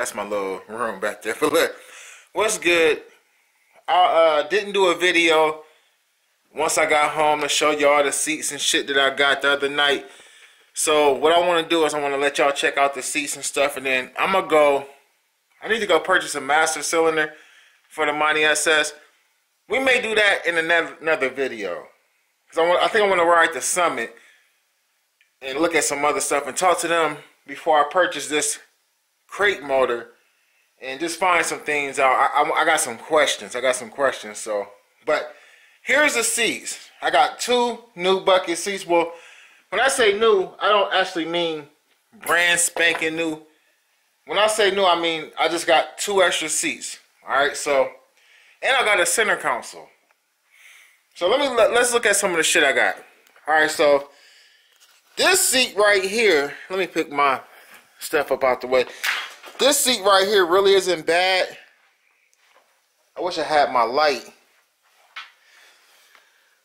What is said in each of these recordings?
That's my little room back there. But look, what's good? I didn't do a video once I got home to show y'all the seats and shit that I got the other night. So what I want to do is I want to let y'all check out the seats and stuff, and then I'm gonna go. I need to go purchase a master cylinder for the Monte SS. We may do that in another video, because I think I want to ride the Summit and look at some other stuff and talk to them before I purchase this crate motor and just find some things out. I got some questions. So, but here's the seats. I got 2 new bucket seats. Well, when I say new, I don't actually mean brand spanking new. When I say new, I mean I just got 2 extra seats. All right, so, and I got a center console. So let's look at some of the shit I got. All right, so this seat right here, let me pick my stuff up out the way. This seat right here really isn't bad. I wish I had my light.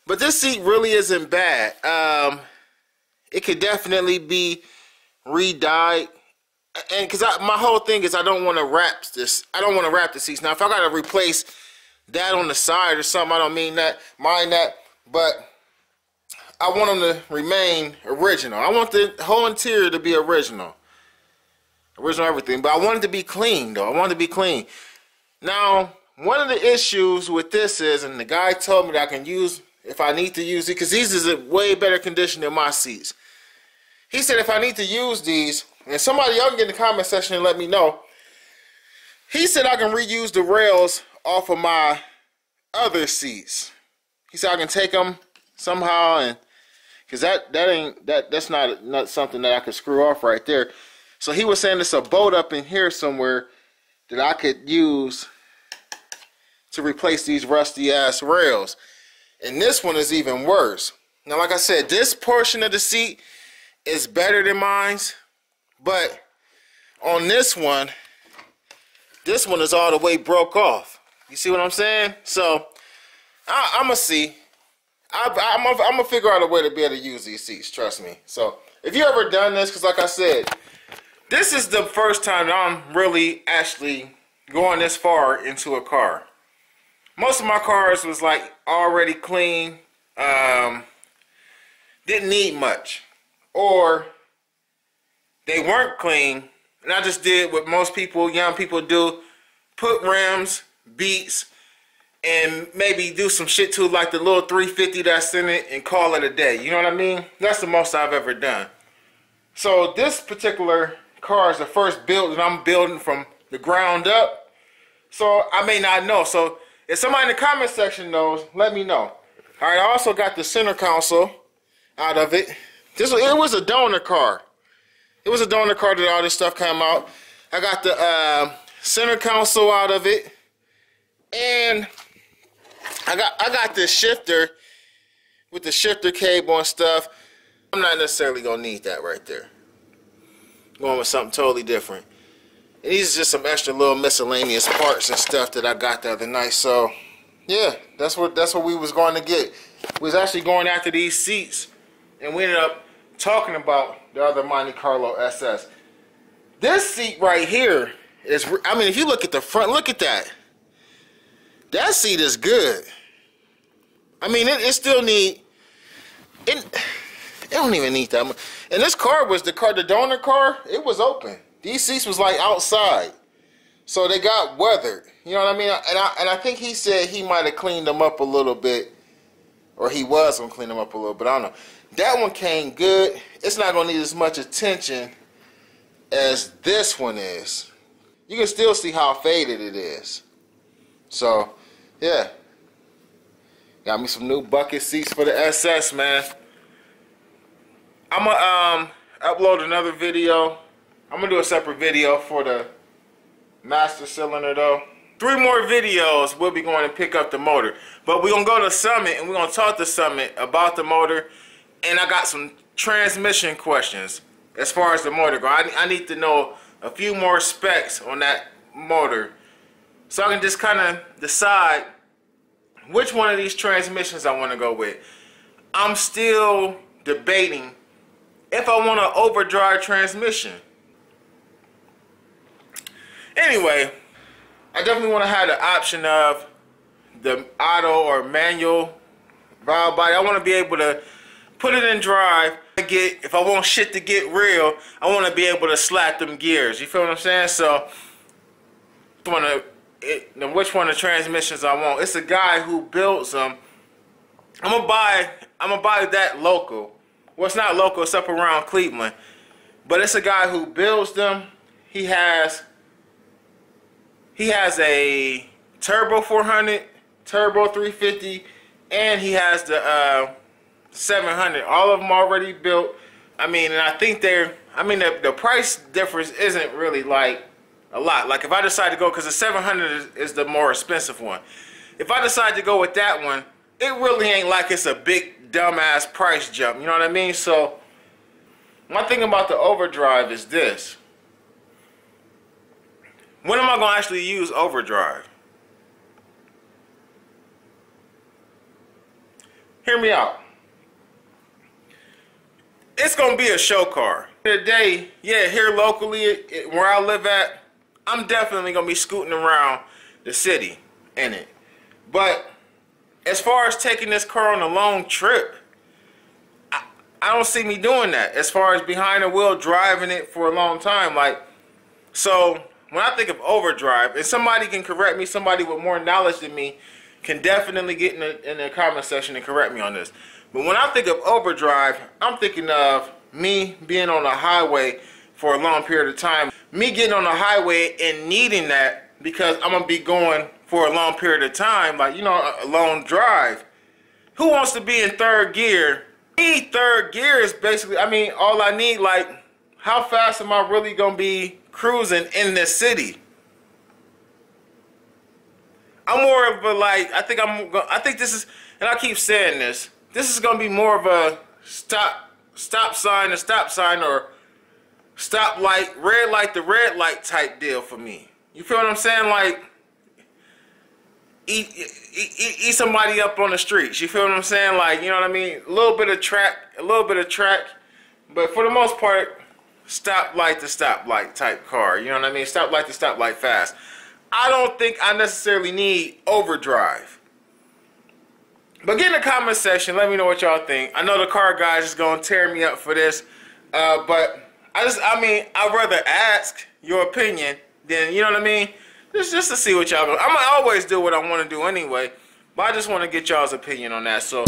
But this seat really isn't bad. It could definitely be re-dyed. And because my whole thing is I don't want to wrap this. I don't want to wrap the seats. Now, if I got to replace that on the side or something, I don't mind that. But I want them to remain original. I want the whole interior to be original. Original everything. But I want it to be clean, though. I want it to be clean. Now, one of the issues with this is, and the guy told me that I can use, if I need to use it, because these is in way better condition than my seats. He said if I need to use these, and somebody y'all can get in the comment section and let me know. He said I can reuse the rails off of my other seats. He said I can take them somehow, and because that's not something that I could screw off right there. So he was saying there's a bolt up in here somewhere that I could use to replace these rusty ass rails. And this one is even worse. Now, like I said, this portion of the seat is better than mine's, but on this one is all the way broke off. You see what I'm saying? So I'm gonna see. I'm gonna figure out a way to be able to use these seats. Trust me. So if you ever done this, because like I said, this is the first time that I'm really actually going this far into a car. Most of my cars was like already clean, didn't need much, or they weren't clean, and I just did what most people, young people do, put rims, beats, and maybe do some shit to like the little 350 that's in it and call it a day. You know what I mean? That's the most I've ever done. So this particular car is the first build that I'm building from the ground up, so I may not know. So if somebody in the comment section knows, let me know. All right, I also got the center console out of it. It was a donor car. It was a donor car that all this stuff came out. I got the center console out of it, and I got this shifter with the shifter cable and stuff. I'm not necessarily gonna need that right there. Going with something totally different. And these are just some extra little miscellaneous parts and stuff that I got the other night. So yeah, that's what we was going to get. We was actually going after these seats, and we ended up talking about the other Monte Carlo SS. This seat right here is, I mean, if you look at the front, look at that. That seat is good. I mean, it still need, it don't even need that much. And this car was the donor car, it was open. These seats was like outside, so they got weathered. You know what I mean? And I think he said he might have cleaned them up a little bit, or he was gonna clean them up a little bit. I don't know. That one came good. It's not gonna need as much attention as this one is. You can still see how faded it is. So yeah, got me some new bucket seats for the SS, man. I'm gonna upload another video. I'm gonna do a separate video for the master cylinder though. 3 more videos we'll be going to pick up the motor. But we're gonna go to Summit and we're gonna talk to Summit about the motor. And I got some transmission questions as far as the motor go. I need to know a few more specs on that motor, so I can just kind of decide which one of these transmissions I want to go with. I'm still debating if I want an overdrive transmission. Anyway, I definitely want to have the option of the auto or manual valve body. I want to be able to put it in drive. If I want shit to get real, I want to be able to slap them gears. You feel what I'm saying? So, which one of the transmissions I want? It's a guy who builds them. I'm gonna buy that local. Well, it's not local. It's up around Cleveland, but it's a guy who builds them. He has a turbo 400, turbo 350, and he has the 700. All of them already built. I mean, and I think the price difference isn't really like a lot. Like if I decide to go, because the 700 is the more expensive one. If I decide to go with that one, it really ain't like it's a big dumbass price jump. You know what I mean? So my thing about the overdrive is this. When am I going to actually use overdrive? Hear me out. It's going to be a show car. Today, yeah, here locally, where I live at, I'm definitely going to be scooting around the city in it. But as far as taking this car on a long trip, I don't see me doing that. As far as behind the wheel driving it for a long time. Like, so when I think of overdrive, and somebody can correct me, somebody with more knowledge than me can definitely get in the comment section and correct me on this. But when I think of overdrive, I'm thinking of me being on a highway for a long period of time. Me getting on the highway and needing that because I'm going to be going for a long period of time, like, you know, a long drive. Who wants to be in third gear? Me, third gear is basically, I mean, all I need, like, how fast am I really going to be cruising in this city? I'm more of a, like, I think this is, and I keep saying this is going to be more of a stop sign, or stop light, red light to red light type deal for me. You feel what I'm saying? Like, eat somebody up on the streets. You feel what I'm saying? Like, you know what I mean? A little bit of track, but for the most part, stoplight to stoplight type car. You know what I mean? Stoplight to stoplight fast. I don't think I necessarily need overdrive. But get in the comment section. Let me know what y'all think. I know the car guys is gonna tear me up for this, but I'd rather ask your opinion than, you know what I mean? Just to see what y'all go. I'm gonna always do what I want to do anyway, but I just want to get y'all's opinion on that. So.